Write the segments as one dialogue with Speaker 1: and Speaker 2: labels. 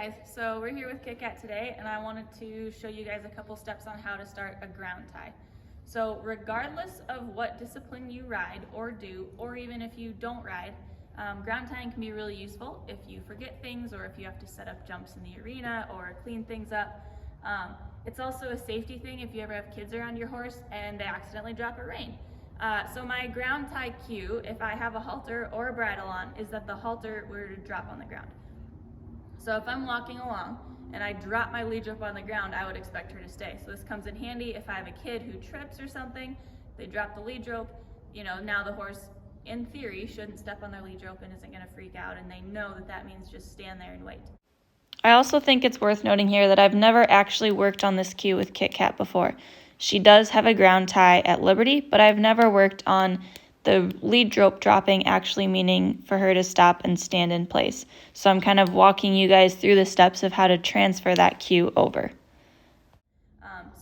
Speaker 1: guys, so we're here with Kit Kat today and I wanted to show you guys a couple steps on how to start a ground tie. So regardless of what discipline you ride or do, or even if you don't ride, ground tying can be really useful if you forget things or if you have to set up jumps in the arena or clean things up. It's also a safety thing if you ever have kids around your horse and they accidentally drop a rein. So my ground tie cue, if I have a halter or a bridle on, is that the halter were to drop on the ground. So if I'm walking along and I drop my lead rope on the ground, I would expect her to stay. So this comes in handy if I have a kid who trips or something, they drop the lead rope, now the horse, in theory, shouldn't step on their lead rope and isn't gonna freak out, and they know that that means just stand there and wait.
Speaker 2: I also think it's worth noting here that I've never actually worked on this cue with Kit Kat before. She does have a ground tie at Liberty, but I've never worked on the lead rope dropping actually meaning for her to stop and stand in place. So I'm kind of walking you guys through the steps of how to transfer that cue over.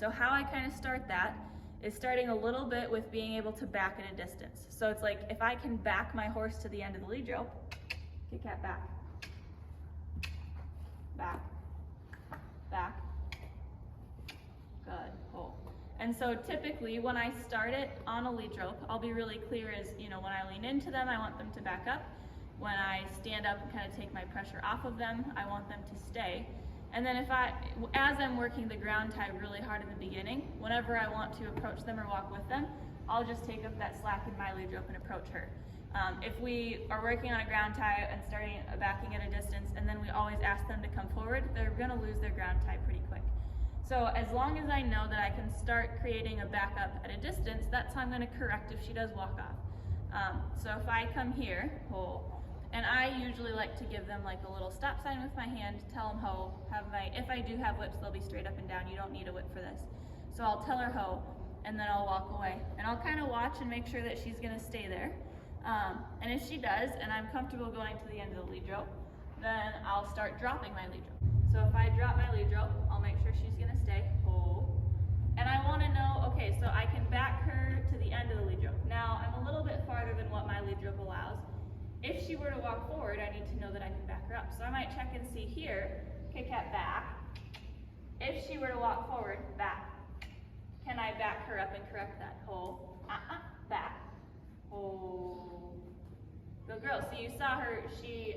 Speaker 1: So how I kind of start that is starting a little bit with being able to back at a distance. So it's like if I can back my horse to the end of the lead rope, Kit Kat back, back, back, good, hold. And so typically when I start it on a lead rope, I'll be really clear as, when I lean into them, I want them to back up. When I stand up and kind of take my pressure off of them, I want them to stay. And then as I'm working the ground tie really hard in the beginning, whenever I want to approach them or walk with them, I'll just take up that slack in my lead rope and approach her. If we are working on a ground tie and starting backing at a distance, and then we always ask them to come forward, they're gonna lose their ground tie pretty quick. So as long as I know that I can start creating a backup at a distance, that's how I'm going to correct if she does walk off. So if I come here, ho, and I usually like to give them like a little stop sign with my hand, tell them ho, if I do have whips, they'll be straight up and down. You don't need a whip for this. So I'll tell her ho, and then I'll walk away. And I'll kind of watch and make sure that she's going to stay there. And if she does, and I'm comfortable going to the end of the lead rope, then I'll start dropping my lead rope. So if I drop my lead rope, I'll make sure she's gonna stay, hold. And I wanna know, okay, so I can back her to the end of the lead rope. Now, I'm a little bit farther than what my lead rope allows. If she were to walk forward, I need to know that I can back her up. So I might check and see here, Kit Kat back. If she were to walk forward, back. Can I back her up and correct that? Hold, back, hold. Good girl. So you saw her,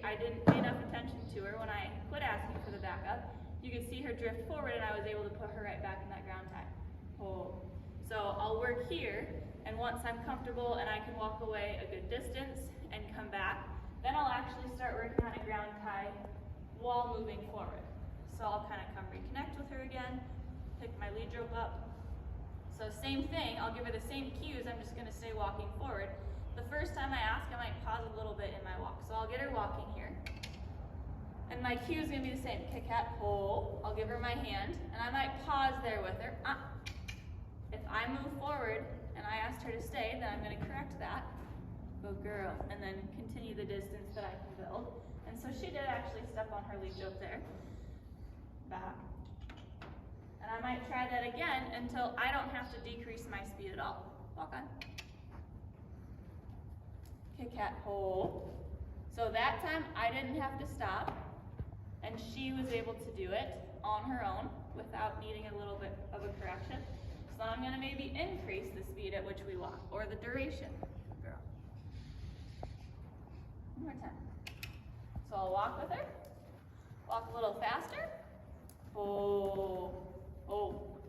Speaker 1: I didn't pay enough attention to her when I quit asking for the backup. You could see her drift forward and I was able to put her right back in that ground tie. Hold. So I'll work here, and once I'm comfortable and I can walk away a good distance and come back, then I'll actually start working on a ground tie while moving forward. So I'll kind of come reconnect with her again, pick my lead rope up. So same thing, I'll give her the same cues, I'm just going to stay walking forward. The first time I ask, I might pause a little bit in my walk. So I'll get her walking here. And my cue is going to be the same. Kit Kat, hold. I'll give her my hand, and I might pause there with her. If I move forward and I asked her to stay, then I'm going to correct that. Good girl. And then continue the distance that I can build. And so she did actually step on her lead rope there. Back. And I might try that again until I don't have to decrease my speed at all. Walk on. Kit Kat, hold. So that time I didn't have to stop, and she was able to do it on her own without needing a little bit of a correction. So I'm going to maybe increase the speed at which we walk, or the duration. Girl. One more time. So I'll walk with her, walk a little faster, hold, hold,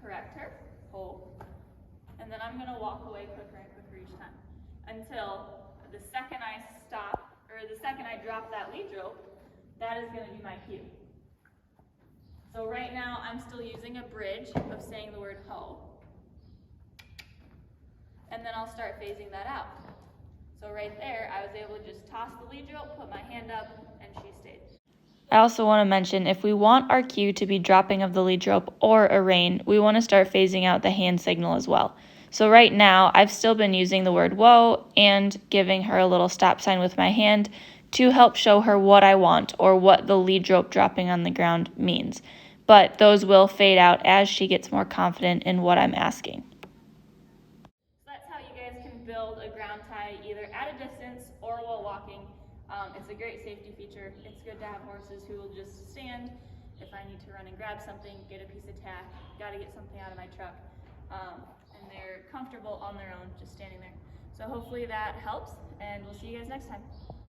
Speaker 1: correct her, hold, and then I'm going to walk away quicker and quicker each time, until the second I stop, or the second I drop that lead rope, that is going to be my cue. So right now I'm still using a bridge of saying the word ho, and then I'll start phasing that out. So right there, I was able to just toss the lead rope, put my hand up, and she stayed.
Speaker 2: I also want to mention, if we want our cue to be dropping of the lead rope or a rein, we want to start phasing out the hand signal as well. So right now, I've still been using the word whoa and giving her a little stop sign with my hand to help show her what I want or what the lead rope dropping on the ground means. But those will fade out as she gets more confident in what I'm asking.
Speaker 1: So that's how you guys can build a ground tie either at a distance or while walking. It's a great safety feature. It's good good to have horses who will just stand if I need to run and grab something, get a piece of tack, got to get something out of my truck, and they're comfortable on their own, just standing there. So hopefully that helps, and we'll see you guys next time.